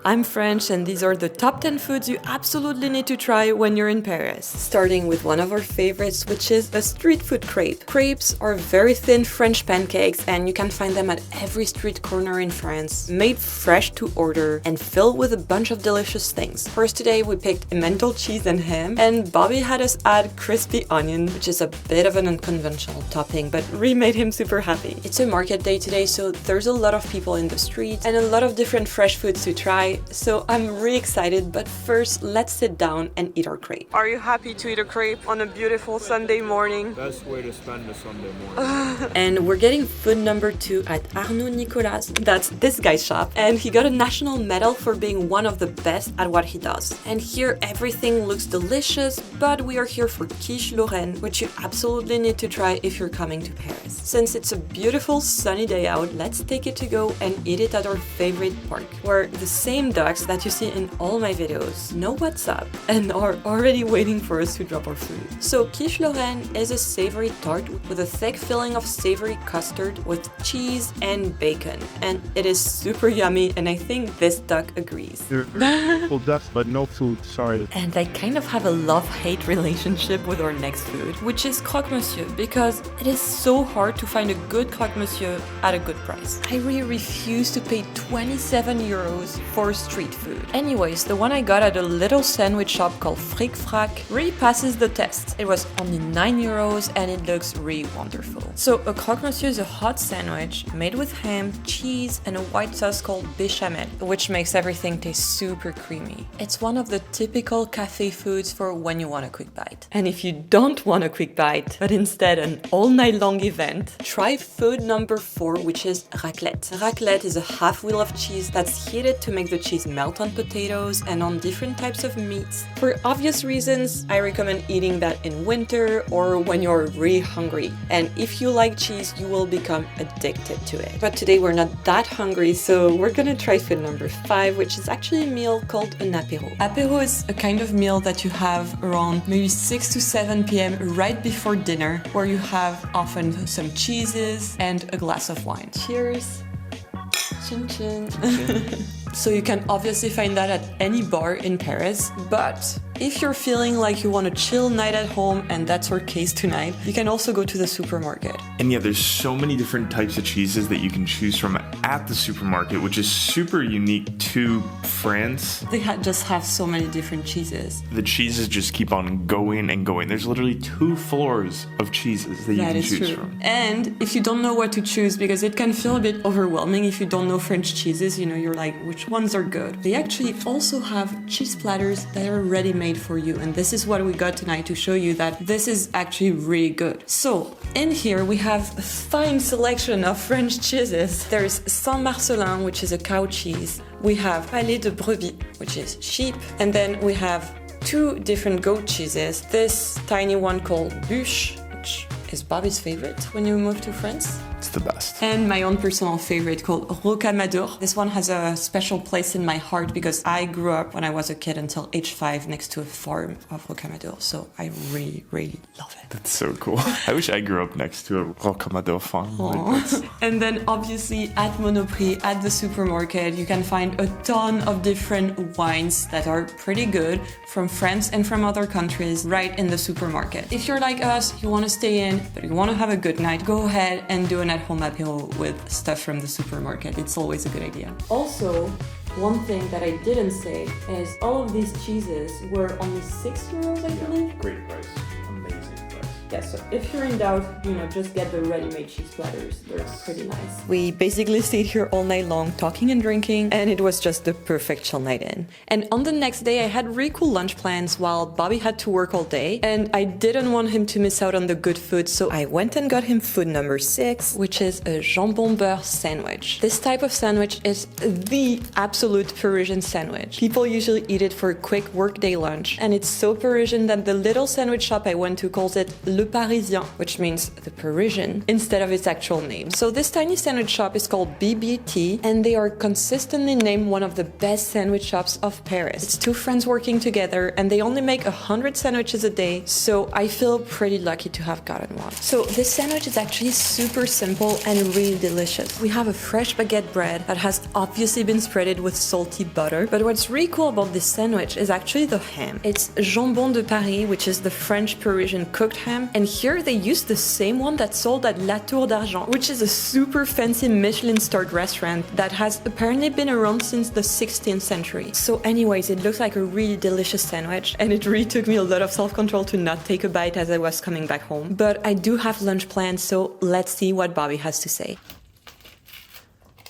I'm French and these are the top 10 foods you absolutely need to try when you're in Paris. Starting with one of our favorites, which is a street food crepe. Crepes are very thin French pancakes and you can find them at every street corner in France, made fresh to order and filled with a bunch of delicious things. First today we picked Emmental cheese and ham, and Bobby had us add crispy onion, which is a bit of an unconventional topping, but really made him super happy. It's a market day today, so there's a lot of people in the street and a lot of different fresh foods to try, so I'm really excited, but first let's sit down and eat our crepe. Are you happy to eat a crepe on a beautiful Sunday morning? Best way to spend a Sunday morning. And we're getting food number 2 at Arnaud Nicolas, that's this guy's shop, and he got a national medal for being one of the best at what he does. And here everything looks delicious, but we are here for quiche Lorraine, which you absolutely need to try if you're coming to Paris. Since it's a beautiful sunny day out, let's take it to go and eat it at our favorite park, where the same ducks that you see in all my videos know what's up and are already waiting for us to drop our food. So quiche Lorraine is a savory tart with a thick filling of savory custard with cheese and bacon, and it is super yummy, and I think this duck agrees. They're beautiful ducks, but no food, sorry. And I kind of have a love-hate relationship with our next food, which is croque monsieur, because it is so hard to find a good croque monsieur at a good price. I really refuse to pay 27 euros for street food. Anyways, the one I got at a little sandwich shop called Fric Frac really passes the test. It was only 9 euros and it looks really wonderful. So a croque monsieur is a hot sandwich made with ham, cheese, and a white sauce called béchamel, which makes everything taste super creamy. It's one of the typical cafe foods for when you want a quick bite. And if you don't want a quick bite, but instead an all-night long event, try food number 4, which is raclette. Raclette is a half wheel of cheese that's heated to make the cheese melt on potatoes and on different types of meats. For obvious reasons, I recommend eating that in winter or when you're really hungry. And if you like cheese, you will become addicted to it. But today we're not that hungry, so we're gonna try food number 5, which is actually a meal called an apéro. Apéro is a kind of meal that you have around maybe 6 to 7 p.m. right before dinner, where you have often some cheeses and a glass of wine. Cheers! Chin chin. So you can obviously find that at any bar in Paris, but if you're feeling like you want a chill night at home, and that's our case tonight, you can also go to the supermarket. And yeah, there's so many different types of cheeses that you can choose from at the supermarket, which is super unique to France. They just have so many different cheeses. The cheeses just keep on going and going. There's literally 2 floors of cheeses that you can choose from. And if you don't know what to choose, because it can feel a bit overwhelming if you don't know French cheeses, you know, you're like, which ones are good? They actually also have cheese platters that are ready-made for you, and this is what we got tonight to show you that this is actually really good. So in here we have a fine selection of French cheeses. There's Saint-Marcellin, which is a cow cheese. We have Palais de Brebis, which is sheep, and then we have 2 different goat cheeses. This tiny one called Bûche, which is Bobby's favorite when you move to France. It's the best. And my own personal favorite called Rocamadour. This one has a special place in my heart because I grew up when I was a kid until age 5 next to a farm of Rocamadour. So I really, really love it. That's so cool. I wish I grew up next to a Rocamadour farm. Like and then obviously at Monoprix, at the supermarket, you can find a ton of different wines that are pretty good from France and from other countries right in the supermarket. If you're like us, you want to stay in, but you want to have a good night, go ahead and do an at-home apéro with stuff from the supermarket. It's always a good idea. Also, one thing that I didn't say is all of these cheeses were only 6 euros, I believe. Great price. Amazing price. Yeah, so if you're in doubt, just get the ready-made cheese platters. They're pretty nice. We basically stayed here all night long talking and drinking, and it was just the perfect chill night in. And on the next day, I had really cool lunch plans while Bobby had to work all day, and I didn't want him to miss out on the good food, so I went and got him food number 6, which is a jambon beurre sandwich. This type of sandwich is the absolute Parisian sandwich. People usually eat it for a quick workday lunch, and it's so Parisian that the little sandwich shop I went to calls it Le Le Parisien, which means the Parisian, instead of its actual name. So this tiny sandwich shop is called BBT, and they are consistently named one of the best sandwich shops of Paris. It's two friends working together, and they only make 100 sandwiches a day, so I feel pretty lucky to have gotten one. So this sandwich is actually super simple and really delicious. We have a fresh baguette bread that has obviously been spreaded with salty butter, but what's really cool about this sandwich is actually the ham. It's Jambon de Paris, which is the French Parisian cooked ham, and here they use the same one that's sold at La Tour d'Argent, which is a super fancy Michelin-starred restaurant that has apparently been around since the 16th century. So anyways, it looks like a really delicious sandwich, and it really took me a lot of self-control to not take a bite as I was coming back home. But I do have lunch plans, so let's see what Bobby has to say.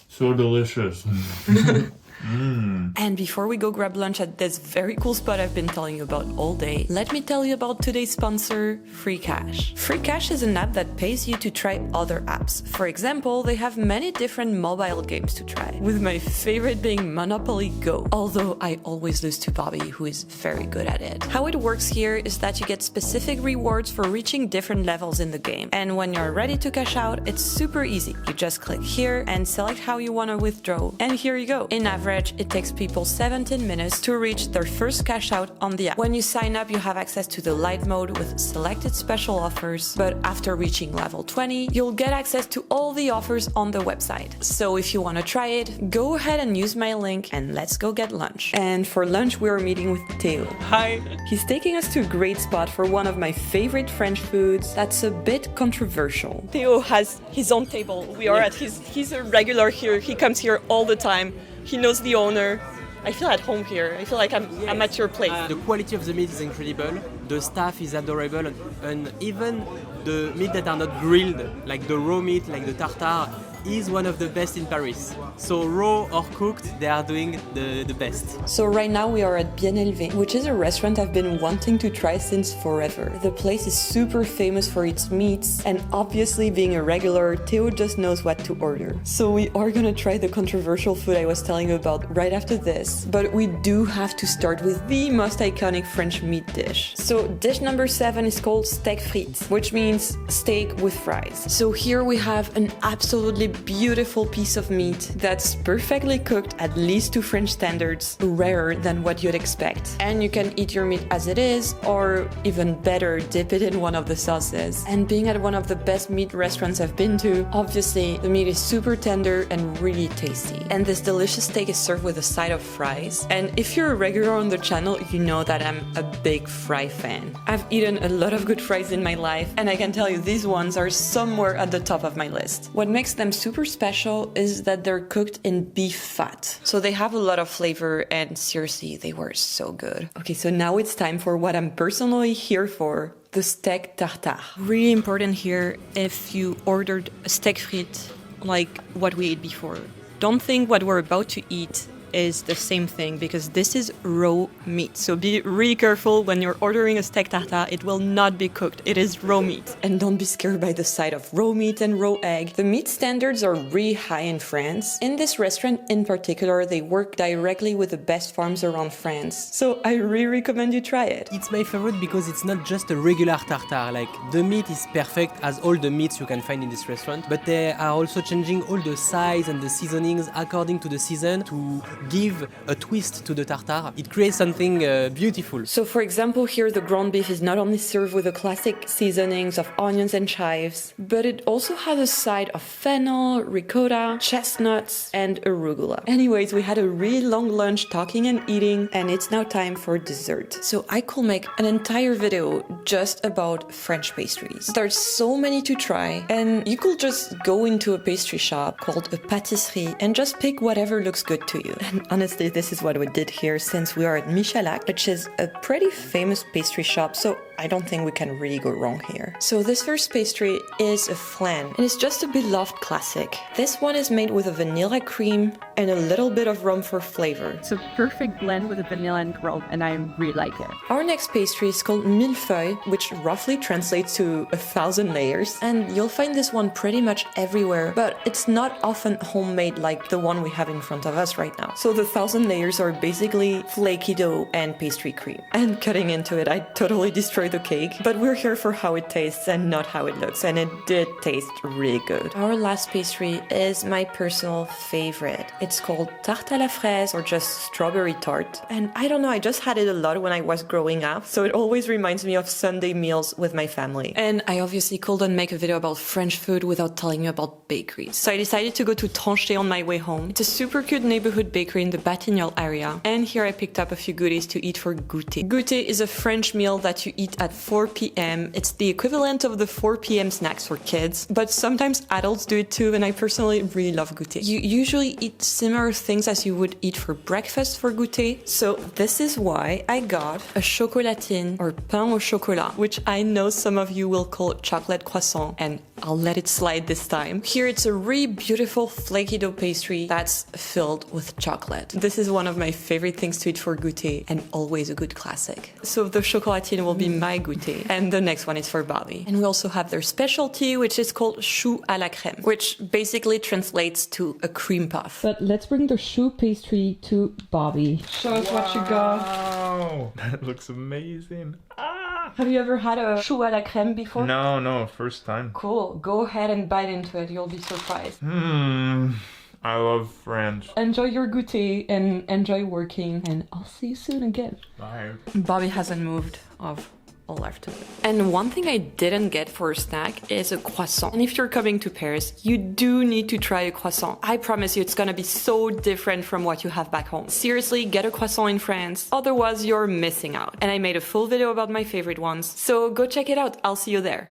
So delicious. And before we go grab lunch at this very cool spot I've been telling you about all day, let me tell you about today's sponsor, Freecash. Freecash is an app that pays you to try other apps. For example, they have many different mobile games to try, with my favorite being Monopoly Go, although I always lose to Bobby, who is very good at it. How it works here is that you get specific rewards for reaching different levels in the game, and when you're ready to cash out, it's super easy. You just click here and select how you want to withdraw, and here you go. In average, it takes people 17 minutes to reach their first cash out on the app. When you sign up, you have access to the light mode with selected special offers, but after reaching level 20, you'll get access to all the offers on the website. So if you want to try it, go ahead and use my link and let's go get lunch. And for lunch, we're meeting with Theo. Hi! He's taking us to a great spot for one of my favorite French foods that's a bit controversial. Theo has his own table. We are at he's a regular here. He comes here all the time. He knows the owner. I feel at home here. I feel like I'm at your place. The quality of the meat is incredible. The staff is adorable, and even the meat that are not grilled, like the raw meat, like the tartare, is one of the best in Paris. So raw or cooked, they are doing the best. So right now we are at Bien Élevé, which is a restaurant I've been wanting to try since forever. The place is super famous for its meats, and obviously being a regular, Theo just knows what to order. So we are gonna try the controversial food I was telling you about right after this, but we do have to start with the most iconic French meat dish. So dish number 7 is called steak frites, which means steak with fries. So here we have an absolutely beautiful piece of meat that's perfectly cooked, at least to French standards, rarer than what you'd expect. And you can eat your meat as it is, or even better, dip it in one of the sauces. And being at one of the best meat restaurants I've been to, obviously the meat is super tender and really tasty. And this delicious steak is served with a side of fries. And if you're a regular on the channel, you know that I'm a big fry fan. I've eaten a lot of good fries in my life, and I can tell you these ones are somewhere at the top of my list. What makes them super special is that they're cooked in beef fat. So they have a lot of flavor, and seriously, they were so good. Okay, so now it's time for what I'm personally here for, the steak tartare. Really important here, if you ordered a steak frite like what we ate before, don't think what we're about to eat is the same thing, because this is raw meat. So be really careful when you're ordering a steak tartare. It will not be cooked. It is raw meat. And don't be scared by the sight of raw meat and raw egg. The meat standards are really high in France. In this restaurant in particular, they work directly with the best farms around France. So I really recommend you try it. It's my favorite because it's not just a regular tartare. Like, the meat is perfect as all the meats you can find in this restaurant, but they are also changing all the size and the seasonings according to the season to give a twist to the tartare. It creates something beautiful. So for example, here the ground beef is not only served with the classic seasonings of onions and chives, but it also has a side of fennel, ricotta, chestnuts, and arugula. Anyways, we had a really long lunch talking and eating, and it's now time for dessert. So I could make an entire video just about French pastries. There's so many to try, and you could just go into a pastry shop called a pâtisserie and just pick whatever looks good to you. And honestly, this is what we did here, since we are at Michalak, which is a pretty famous pastry shop, so I don't think we can really go wrong here. So this first pastry is a flan, and it's just a beloved classic. This one is made with a vanilla cream and a little bit of rum for flavor. It's a perfect blend with the vanilla and rum, and I really like it. Our next pastry is called millefeuille, which roughly translates to 1,000 layers, and you'll find this one pretty much everywhere, but it's not often homemade like the one we have in front of us right now. So the 1,000 layers are basically flaky dough and pastry cream. And cutting into it, I totally destroyed enjoy the cake, but we're here for how it tastes and not how it looks, and it did taste really good. Our last pastry is my personal favorite. It's called tarte à la fraise or just strawberry tart. And I don't know, I just had it a lot when I was growing up, so it always reminds me of Sunday meals with my family. And I obviously couldn't make a video about French food without telling you about bakeries. So I decided to go to Tranché on my way home. It's a super cute neighborhood bakery in the Batignolles area. And here I picked up a few goodies to eat for goûter. Goûter is a French meal that you eat at 4 p.m. It's the equivalent of the 4 p.m. snacks for kids, but sometimes adults do it too, and I personally really love goûter. You usually eat similar things as you would eat for breakfast for goûter, so this is why I got a chocolatine or pain au chocolat, which I know some of you will call chocolate croissant, and I'll let it slide this time. Here it's a really beautiful flaky dough pastry that's filled with chocolate. This is one of my favorite things to eat for goûter and always a good classic. So the chocolatine will be my goûter, and the next one is for Bobby. And we also have their specialty, which is called choux à la crème, which basically translates to a cream puff. But let's bring the choux pastry to Bobby. Show us what you got. Wow, that looks amazing. Have you ever had a choux à la crème before? No, first time. Cool. Go ahead and bite into it. You'll be surprised. I love French. Enjoy your goûter and enjoy working, and I'll see you soon again. Bye. Bobby hasn't moved of all afternoon. And one thing I didn't get for a snack is a croissant. And if you're coming to Paris, you do need to try a croissant. I promise you it's gonna be so different from what you have back home. Seriously, get a croissant in France, otherwise you're missing out. And I made a full video about my favorite ones, so go check it out. I'll see you there.